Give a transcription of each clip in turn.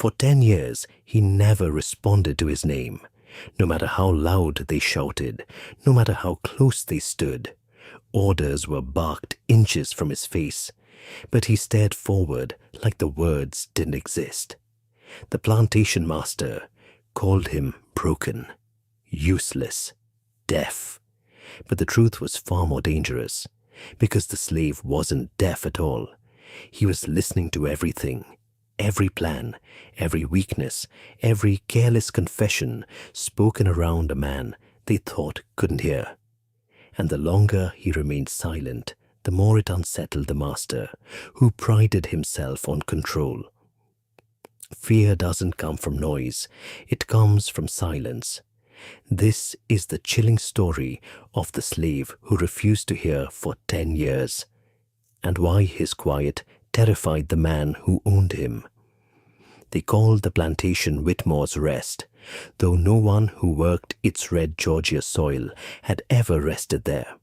For 10 years, he never responded to his name, no matter how loud they shouted, no matter how close they stood. Orders were barked inches from his face, but he stared forward like the words didn't exist. The plantation master called him broken, useless, deaf. But the truth was far more dangerous, because the slave wasn't deaf at all. He was listening to everything, every plan, every weakness, every careless confession spoken around a man they thought couldn't hear. And the longer he remained silent, the more it unsettled the master, who prided himself on control. Fear doesn't come from noise, it comes from silence. This is the chilling story of the slave who refused to hear for 10 years, and why his quiet terrified the man who owned him. They called the plantation Whitmore's Rest, though no one who worked its red Georgia soil had ever rested there.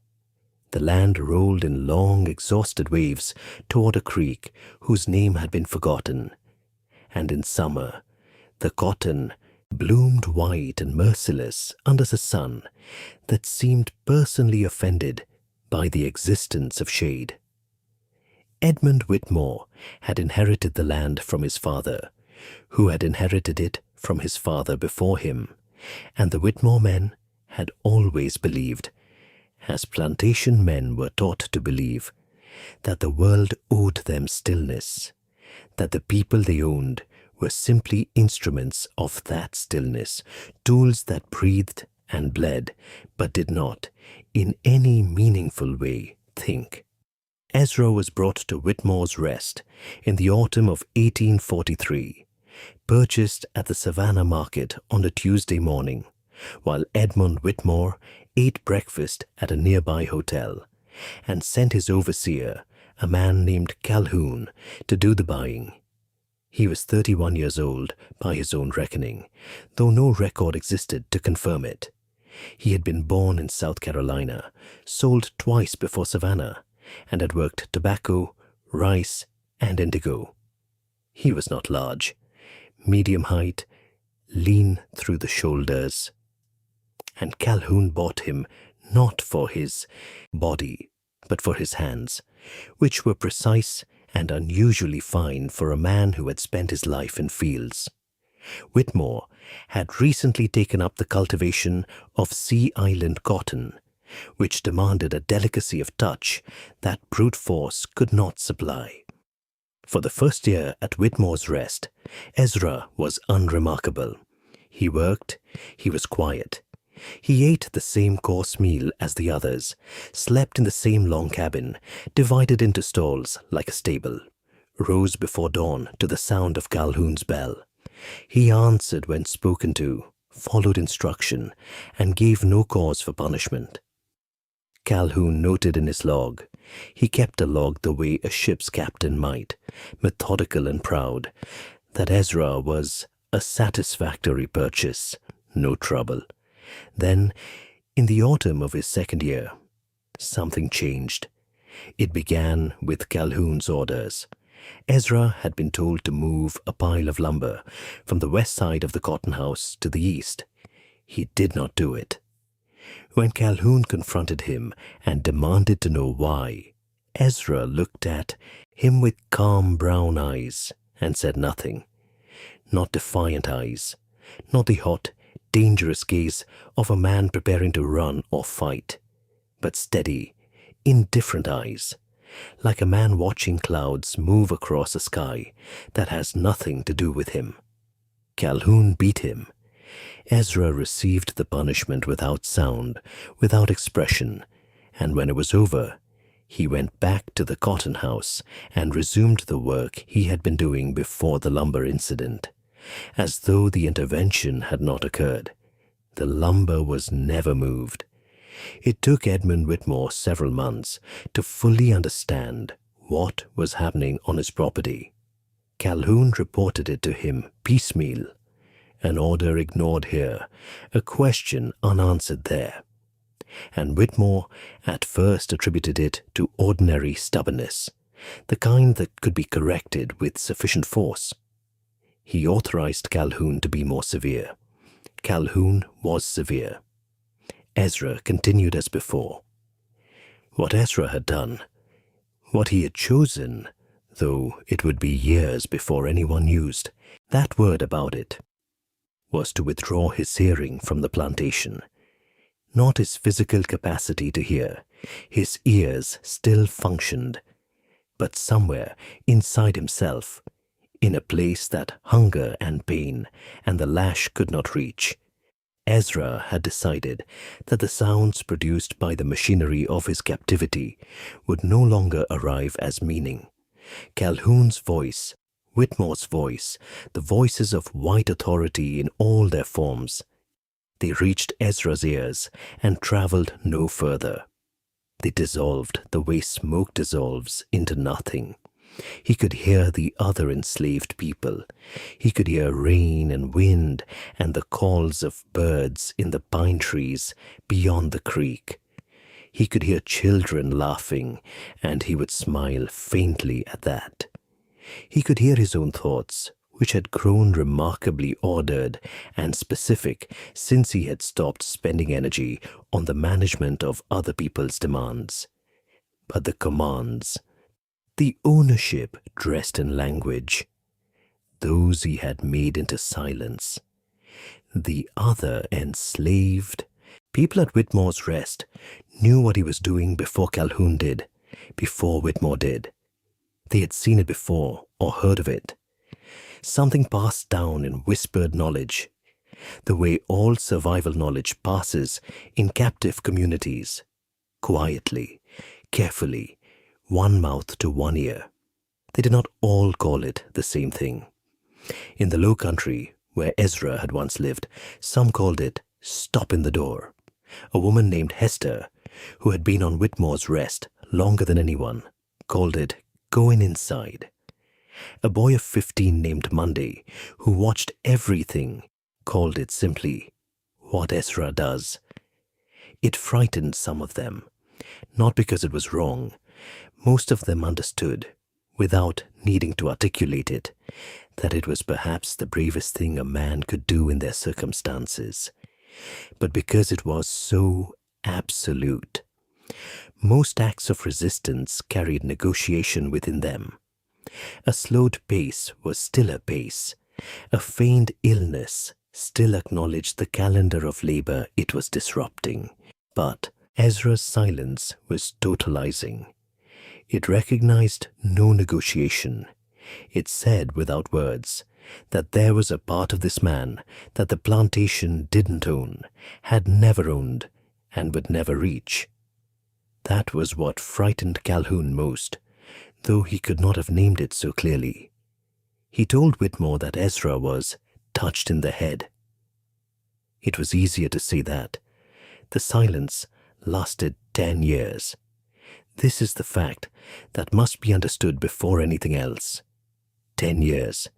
The land rolled in long, exhausted waves toward a creek whose name had been forgotten. And in summer, the cotton bloomed white and merciless under the sun that seemed personally offended by the existence of shade. Edmund Whitmore had inherited the land from his father, who had inherited it from his father before him, and the Whitmore men had always believed, as plantation men were taught to believe, that the world owed them stillness, that the people they owned were simply instruments of that stillness, tools that breathed and bled, but did not, in any meaningful way, think. Ezra was brought to Whitmore's Rest in the autumn of 1843, purchased at the Savannah market on a Tuesday morning, while Edmund Whitmore ate breakfast at a nearby hotel and sent his overseer, a man named Calhoun, to do the buying. He was 31 years old by his own reckoning, though no record existed to confirm it. He had been born in South Carolina, sold twice before Savannah, and had worked tobacco, rice, and indigo. He was not large, medium height, lean through the shoulders. And Calhoun bought him not for his body, but for his hands, which were precise and unusually fine for a man who had spent his life in fields. Whitmore had recently taken up the cultivation of Sea Island cotton, which demanded a delicacy of touch that brute force could not supply. For the first year at Whitmore's Rest, Ezra was unremarkable. He worked, he was quiet. He ate the same course meal as the others, slept in the same long cabin, divided into stalls like a stable, rose before dawn to the sound of Calhoun's bell. He answered when spoken to, followed instruction, and gave no cause for punishment. Calhoun noted in his log. He kept a log the way a ship's captain might, methodical and proud, that Ezra was a satisfactory purchase, no trouble. Then, in the autumn of his second year, something changed. It began with Calhoun's orders. Ezra had been told to move a pile of lumber from the west side of the cotton house to the east. He did not do it. When Calhoun confronted him and demanded to know why, Ezra looked at him with calm brown eyes and said nothing. Not defiant eyes, not the hot, dangerous gaze of a man preparing to run or fight, but steady, indifferent eyes, like a man watching clouds move across a sky that has nothing to do with him. Calhoun beat him. Ezra received the punishment without sound, without expression, and when it was over, he went back to the cotton house and resumed the work he had been doing before the lumber incident, as though the intervention had not occurred. The lumber was never moved. It took Edmund Whitmore several months to fully understand what was happening on his property. Calhoun reported it to him piecemeal, an order ignored here, a question unanswered there. And Whitmore at first attributed it to ordinary stubbornness, the kind that could be corrected with sufficient force. He authorized Calhoun to be more severe. Calhoun was severe. Ezra continued as before. What Ezra had done, what he had chosen, though it would be years before anyone used that word about it, was to withdraw his hearing from the plantation. Not his physical capacity to hear. His ears still functioned. But somewhere inside himself, in a place that hunger and pain and the lash could not reach, Ezra had decided that the sounds produced by the machinery of his captivity would no longer arrive as meaning. Calhoun's voice, Whitmore's voice, the voices of white authority in all their forms, they reached Ezra's ears and traveled no further. They dissolved the way smoke dissolves into nothing. He could hear the other enslaved people. He could hear rain and wind and the calls of birds in the pine trees beyond the creek. He could hear children laughing, and he would smile faintly at that. He could hear his own thoughts, which had grown remarkably ordered and specific since he had stopped spending energy on the management of other people's demands. But the commands, the ownership dressed in language, those he had made into silence. The other enslaved. People at Whitmore's Rest knew what he was doing before Calhoun did, before Whitmore did. They had seen it before or heard of it. Something passed down in whispered knowledge, the way all survival knowledge passes in captive communities, quietly, carefully, one mouth to one ear. They did not all call it the same thing. In the low country, where Ezra had once lived, some called it "stop in the door." A woman named Hester, who had been on Whitmore's Rest longer than anyone, called it "going inside." A boy of 15 named Monday, who watched everything, called it simply "what Ezra does." It frightened some of them, not because it was wrong. Most of them understood, without needing to articulate it, that it was perhaps the bravest thing a man could do in their circumstances. But because it was so absolute, most acts of resistance carried negotiation within them. A slowed pace was still a pace. A feigned illness still acknowledged the calendar of labor it was disrupting. But Ezra's silence was totalizing. It recognized no negotiation. It said without words that there was a part of this man that the plantation didn't own, had never owned, and would never reach. That was what frightened Calhoun most, though he could not have named it so clearly. He told Whitmore that Ezra was touched in the head. It was easier to say that. The silence lasted 10 years. This is the fact that must be understood before anything else. 10 years.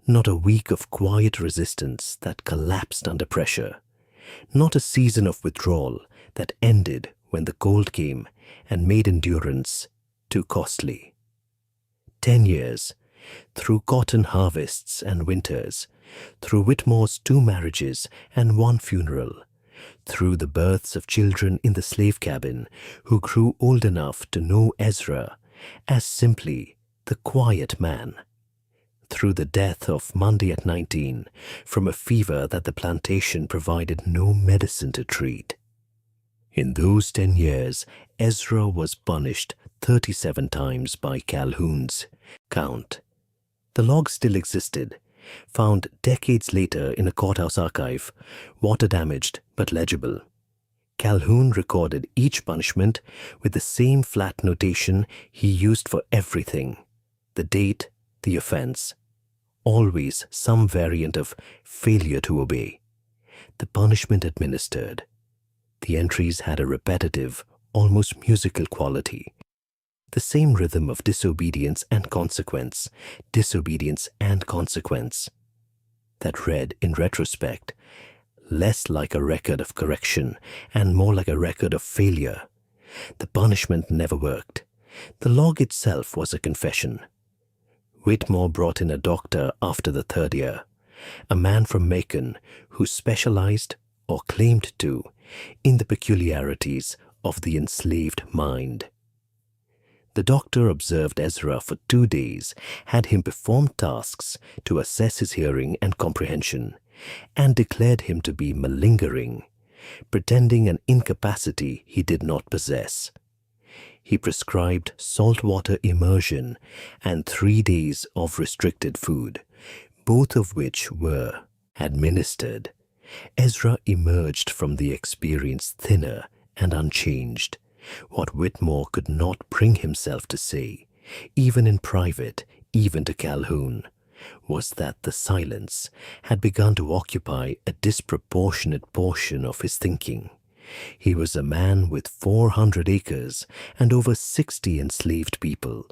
Not a week of quiet resistance that collapsed under pressure. Not a season of withdrawal that ended when the cold came and made endurance too costly. 10 years, through cotton harvests and winters, through Whitmore's 2 marriages and 1 funeral, through the births of children in the slave cabin who grew old enough to know Ezra as simply the quiet man, through the death of Monday at 19 from a fever that the plantation provided no medicine to treat. In those 10 years, Ezra was punished 37 times by Calhoun's count. The log still existed, found decades later in a courthouse archive, water-damaged but legible. Calhoun recorded each punishment with the same flat notation he used for everything: the date, the offense. Always some variant of failure to obey. The punishment administered. The entries had a repetitive, almost musical quality. The same rhythm of disobedience and consequence, that read, in retrospect, less like a record of correction and more like a record of failure. The punishment never worked. The log itself was a confession. Whitmore brought in a doctor after the third year, a man from Macon who specialized, or claimed to, in the peculiarities of the enslaved mind. The doctor observed Ezra for 2 days, had him perform tasks to assess his hearing and comprehension, and declared him to be malingering, pretending an incapacity he did not possess. He prescribed saltwater immersion and 3 days of restricted food, both of which were administered. Ezra emerged from the experience thinner and unchanged. What Whitmore could not bring himself to say, even in private, even to Calhoun, was that the silence had begun to occupy a disproportionate portion of his thinking. He was a man with 400 acres and over 60 enslaved people,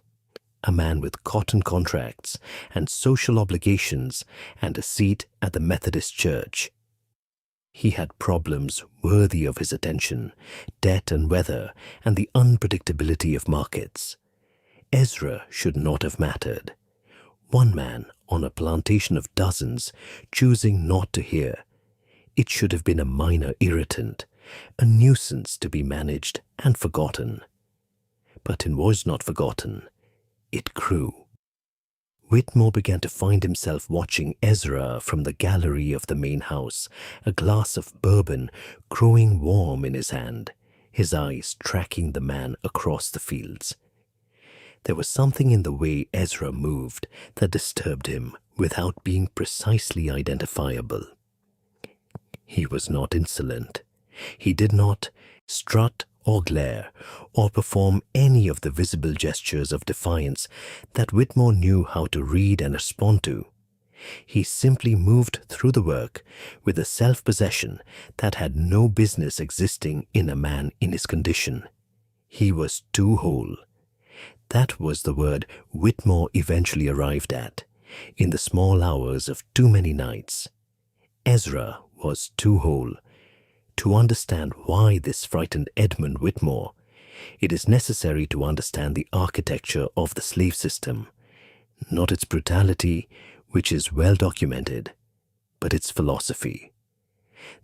a man with cotton contracts and social obligations and a seat at the Methodist Church. He had problems worthy of his attention, debt and weather, and the unpredictability of markets. Ezra should not have mattered. One man on a plantation of dozens choosing not to hear. It should have been a minor irritant, a nuisance to be managed and forgotten. But it was not forgotten. It grew. Whitmore began to find himself watching Ezra from the gallery of the main house, a glass of bourbon growing warm in his hand, his eyes tracking the man across the fields. There was something in the way Ezra moved that disturbed him without being precisely identifiable. He was not insolent. He did not strut or glare, or perform any of the visible gestures of defiance that Whitmore knew how to read and respond to. He simply moved through the work with a self-possession that had no business existing in a man in his condition. He was too whole. That was the word Whitmore eventually arrived at, in the small hours of too many nights. Ezra was too whole. To understand why this frightened Edmund Whitmore, it is necessary to understand the architecture of the slave system, not its brutality, which is well documented, but its philosophy.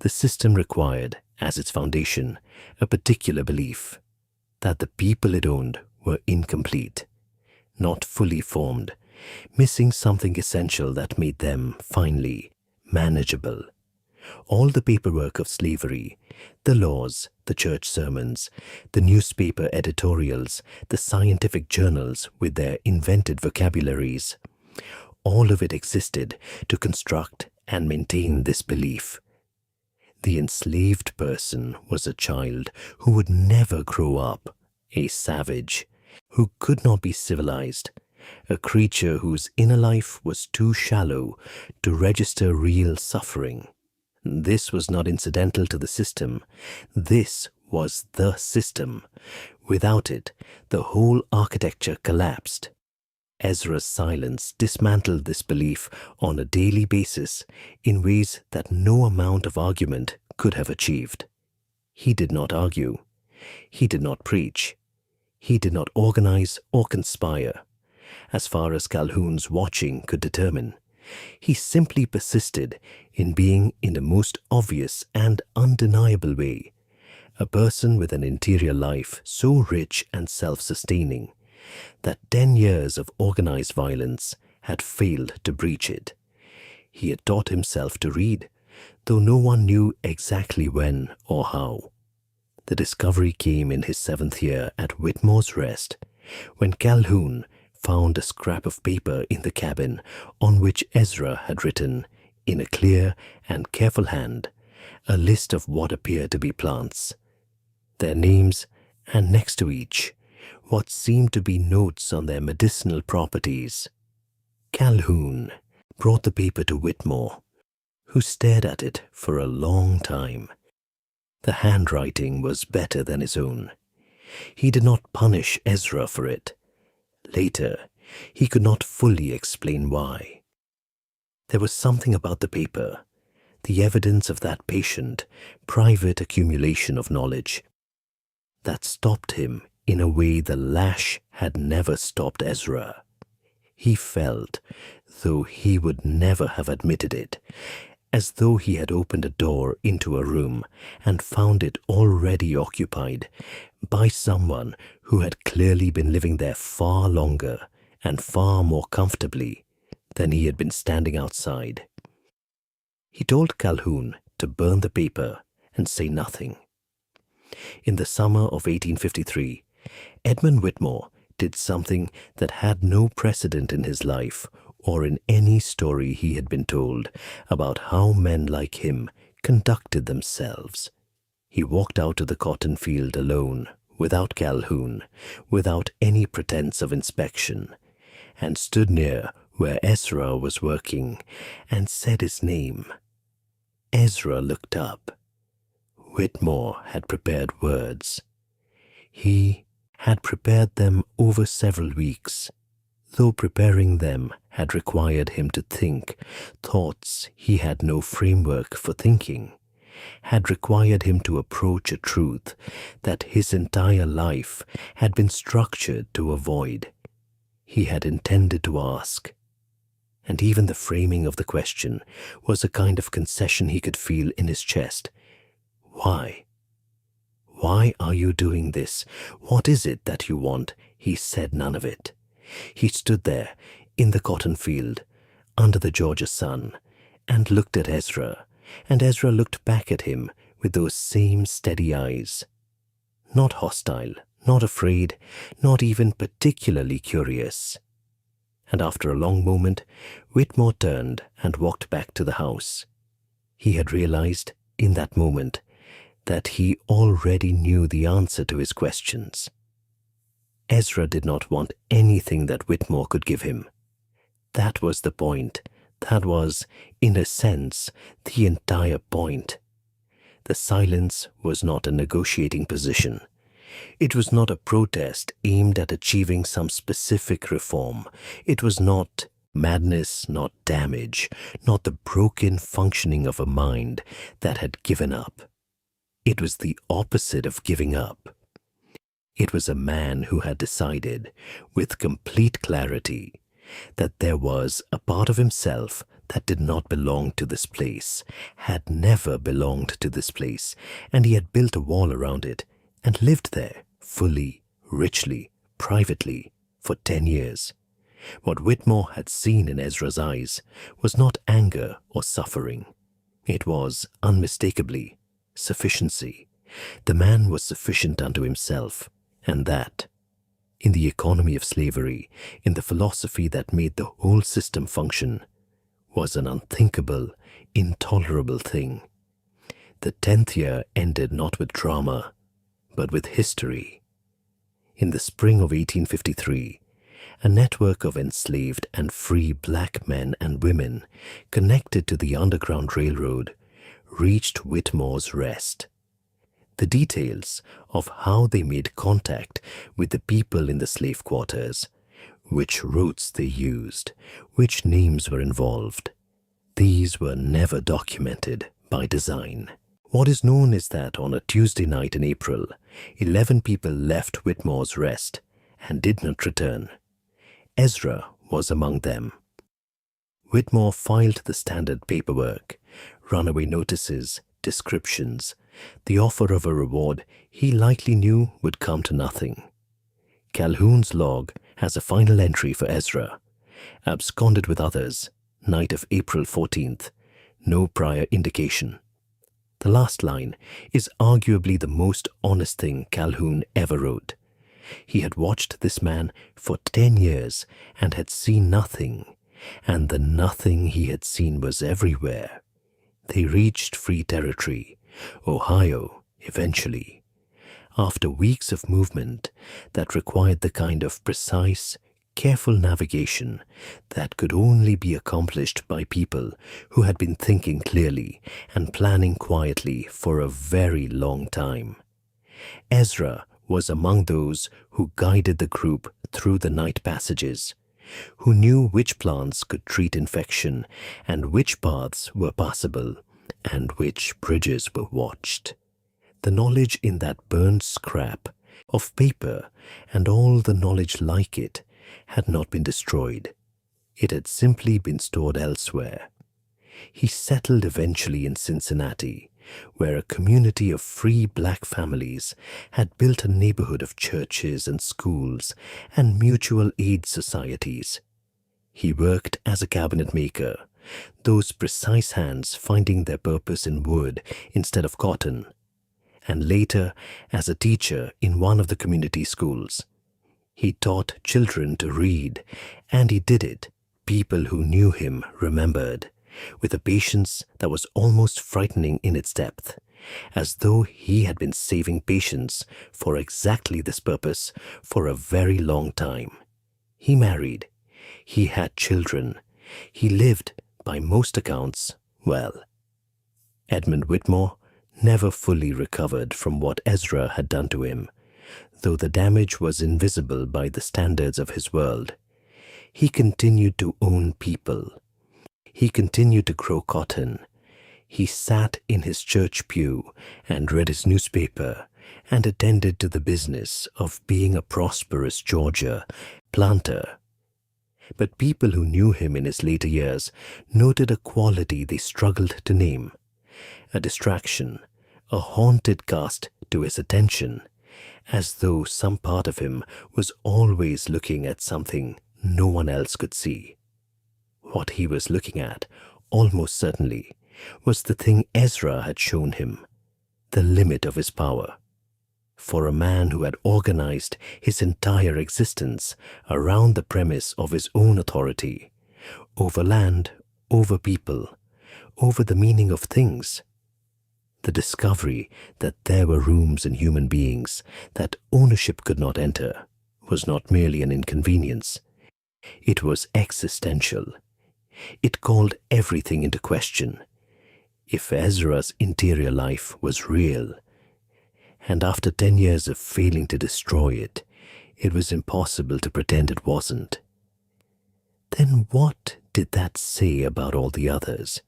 The system required, as its foundation, a particular belief that the people it owned were incomplete, not fully formed, missing something essential that made them, finally, manageable. All the paperwork of slavery, the laws, the church sermons, the newspaper editorials, the scientific journals with their invented vocabularies, all of it existed to construct and maintain this belief. The enslaved person was a child who would never grow up, a savage, who could not be civilized, a creature whose inner life was too shallow to register real suffering. This was not incidental to the system. This was the system. Without it, the whole architecture collapsed. Ezra's silence dismantled this belief on a daily basis in ways that no amount of argument could have achieved. He did not argue. He did not preach. He did not organize or conspire, as far as Calhoun's watching could determine. He simply persisted in being, in the most obvious and undeniable way, a person with an interior life so rich and self-sustaining that 10 years of organized violence had failed to breach it. He had taught himself to read, though no one knew exactly when or how. The discovery came in his 7th year at Whitmore's Rest, when Calhoun found a scrap of paper in the cabin on which Ezra had written, in a clear and careful hand, a list of what appeared to be plants, their names, and next to each, what seemed to be notes on their medicinal properties. Calhoun brought the paper to Whitmore, who stared at it for a long time. The handwriting was better than his own. He did not punish Ezra for it. Later, he could not fully explain why. There was something about the paper, the evidence of that patient, private accumulation of knowledge, that stopped him in a way the lash had never stopped Ezra. He felt, though he would never have admitted it, as though he had opened a door into a room and found it already occupied by someone who had clearly been living there far longer and far more comfortably than he had been standing outside. He told Calhoun to burn the paper and say nothing. In the summer of 1853, Edmund Whitmore did something that had no precedent in his life or in any story he had been told about how men like him conducted themselves. He walked out to the cotton field alone, without Calhoun, without any pretense of inspection, and stood near where Ezra was working and said his name. Ezra looked up. Whitmore had prepared words. He had prepared them over several weeks, though preparing them had required him to think thoughts he had no framework for thinking, had required him to approach a truth that his entire life had been structured to avoid. He had intended to ask, and even the framing of the question was a kind of concession he could feel in his chest. Why? Why are you doing this? What is it that you want? He said none of it. He stood there in the cotton field, under the Georgia sun, and looked at Ezra, and Ezra looked back at him with those same steady eyes. Not hostile, not afraid, not even particularly curious. And after a long moment, Whitmore turned and walked back to the house. He had realized, in that moment, that he already knew the answer to his questions. Ezra did not want anything that Whitmore could give him. That was the point. That was, in a sense, the entire point. The silence was not a negotiating position. It was not a protest aimed at achieving some specific reform. It was not madness, not damage, not the broken functioning of a mind that had given up. It was the opposite of giving up. It was a man who had decided, with complete clarity, that there was a part of himself that did not belong to this place, had never belonged to this place, and he had built a wall around it and lived there fully, richly, privately, for 10 years. What Whitmore had seen in Ezra's eyes was not anger or suffering. It was, unmistakably, sufficiency. The man was sufficient unto himself, and that, in the economy of slavery, in the philosophy that made the whole system function, was an unthinkable, intolerable thing. The 10th year ended not with drama, but with history. In the spring of 1853, a network of enslaved and free black men and women connected to the Underground Railroad reached Whitmore's Rest. The details of how they made contact with the people in the slave quarters, which routes they used, which names were involved, these were never documented by design. What is known is that on a Tuesday night in April, 11 people left Whitmore's Rest and did not return. Ezra was among them. Whitmore filed the standard paperwork, runaway notices, descriptions, the offer of a reward he likely knew would come to nothing. Calhoun's log has a final entry for Ezra. Absconded with others, night of April 14th, no prior indication. The last line is arguably the most honest thing Calhoun ever wrote. He had watched this man for 10 years and had seen nothing, and the nothing he had seen was everywhere. They reached free territory, Ohio, eventually, after weeks of movement that required the kind of precise, careful navigation that could only be accomplished by people who had been thinking clearly and planning quietly for a very long time. Ezra was among those who guided the group through the night passages, who knew which plants could treat infection and which paths were passable and which bridges were watched. The knowledge in that burned scrap of paper and all the knowledge like it had not been destroyed. It had simply been stored elsewhere. He settled eventually in Cincinnati, where a community of free black families had built a neighborhood of churches and schools and mutual aid societies. He worked as a cabinet maker, those precise hands finding their purpose in wood instead of cotton, and later as a teacher in one of the community schools. He taught children to read, and he did it, people who knew him remembered, with a patience that was almost frightening in its depth, as though he had been saving patients for exactly this purpose for a very long time. He married. He had children. He lived, by most accounts, well. Edmund Whitmore never fully recovered from what Ezra had done to him, though the damage was invisible by the standards of his world. He continued to own people. He continued to grow cotton. He sat in his church pew and read his newspaper and attended to the business of being a prosperous Georgia planter. But people who knew him in his later years noted a quality they struggled to name, a distraction, a haunted cast to his attention, as though some part of him was always looking at something no one else could see. What he was looking at, almost certainly, was the thing Ezra had shown him, the limit of his power. For a man who had organized his entire existence around the premise of his own authority, over land, over people, over the meaning of things, the discovery that there were rooms in human beings that ownership could not enter was not merely an inconvenience. It was existential. It called everything into question. If Ezra's interior life was real, and after 10 years of failing to destroy it, it was impossible to pretend it wasn't, then what did that say about all the others?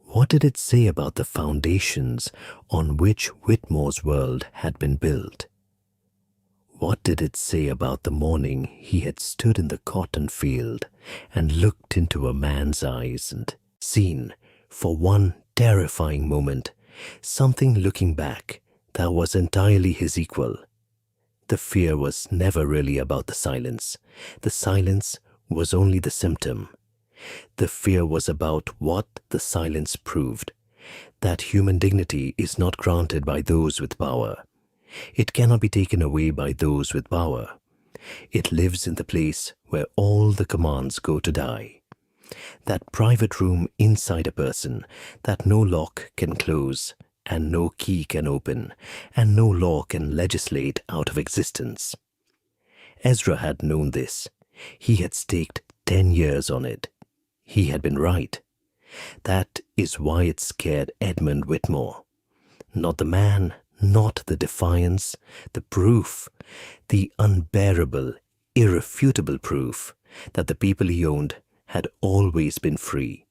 What did it say about the foundations on which Whitmore's world had been built? What did it say about the morning he had stood in the cotton field and looked into a man's eyes and seen, for one terrifying moment, something looking back that was entirely his equal? The fear was never really about the silence. The silence was only the symptom. The fear was about what the silence proved, that human dignity is not granted by those with power. It cannot be taken away by those with power. It lives in the place where all the commands go to die. That private room inside a person that no lock can close, and no key can open, and no law can legislate out of existence. Ezra had known this. He had staked 10 years on it. He had been right. That is why it scared Edmund Whitmore. Not the man, not the defiance, the proof, the unbearable, irrefutable proof that the people he owned had always been free.